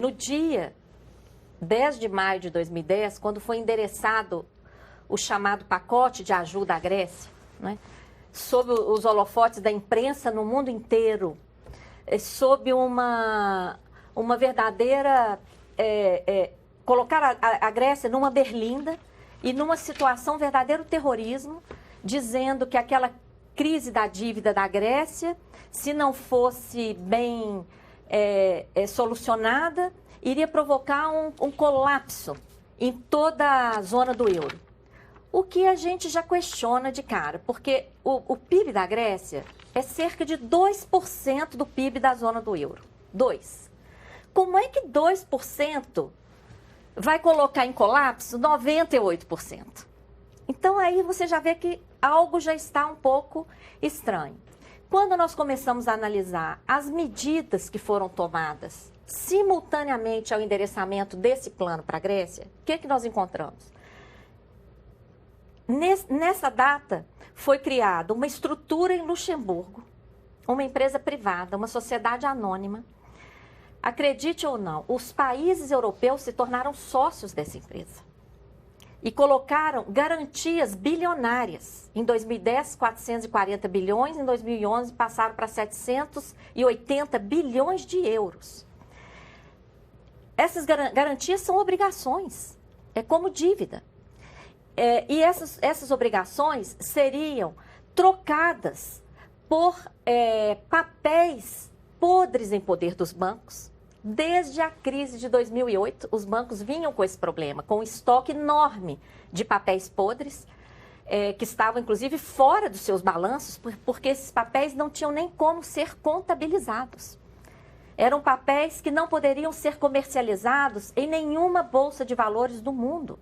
No dia 10 de maio de 2010, quando foi endereçado o chamado pacote de ajuda à Grécia, né, sob os holofotes da imprensa no mundo inteiro, sob uma verdadeira... colocar a Grécia numa berlinda e numa situação verdadeiro terrorismo, dizendo que aquela crise da dívida da Grécia, se não fosse bem solucionada, iria provocar um colapso em toda a zona do euro. O que a gente já questiona de cara, porque o PIB da Grécia é cerca de 2% do PIB da zona do euro. 2%. Como é que 2% vai colocar em colapso 98%? Então aí você já vê que algo já está um pouco estranho. Quando nós começamos a analisar as medidas que foram tomadas simultaneamente ao endereçamento desse plano para a Grécia, o que nós encontramos? Nessa data foi criada uma estrutura em Luxemburgo, uma empresa privada, uma sociedade anônima. Acredite ou não, os países europeus se tornaram sócios dessa empresa e colocaram garantias bilionárias. Em 2010, 440 bilhões, em 2011 passaram para 780 bilhões de euros. Essas garantias são obrigações, é como dívida. E essas obrigações seriam trocadas por papéis podres em poder dos bancos. Desde a crise de 2008, os bancos vinham com esse problema, com um estoque enorme de papéis podres, que estavam, inclusive, fora dos seus balanços, porque esses papéis não tinham nem como ser contabilizados. Eram papéis que não poderiam ser comercializados em nenhuma bolsa de valores do mundo.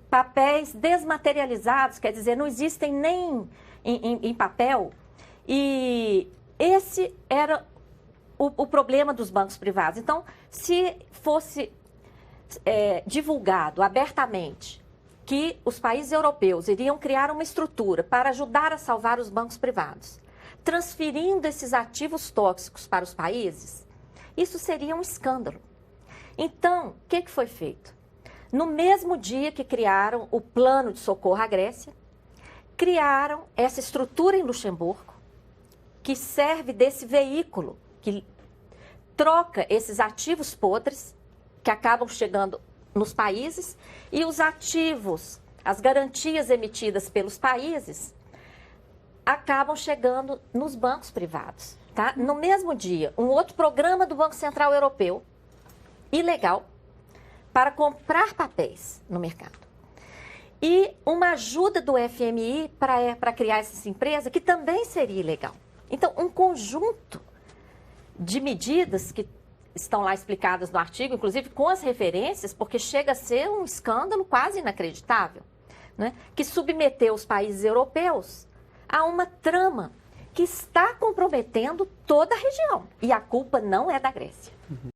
Papéis desmaterializados, quer dizer, não existem nem em papel. E esse era o problema dos bancos privados. Então, se fosse divulgado abertamente que os países europeus iriam criar uma estrutura para ajudar a salvar os bancos privados, transferindo esses ativos tóxicos para os países, isso seria um escândalo. Então, o que foi feito? No mesmo dia que criaram o plano de socorro à Grécia, criaram essa estrutura em Luxemburgo, que serve desse veículo, que troca esses ativos podres, que acabam chegando nos países, e os ativos, as garantias emitidas pelos países, acabam chegando nos bancos privados. Tá? No mesmo dia, um outro programa do Banco Central Europeu, ilegal, para comprar papéis no mercado. E uma ajuda do FMI para criar essa empresa, que também seria ilegal. Então, um conjunto de medidas que estão lá explicadas no artigo, inclusive com as referências, porque chega a ser um escândalo quase inacreditável, né? Que submeteu os países europeus a uma trama que está comprometendo toda a região. E a culpa não é da Grécia.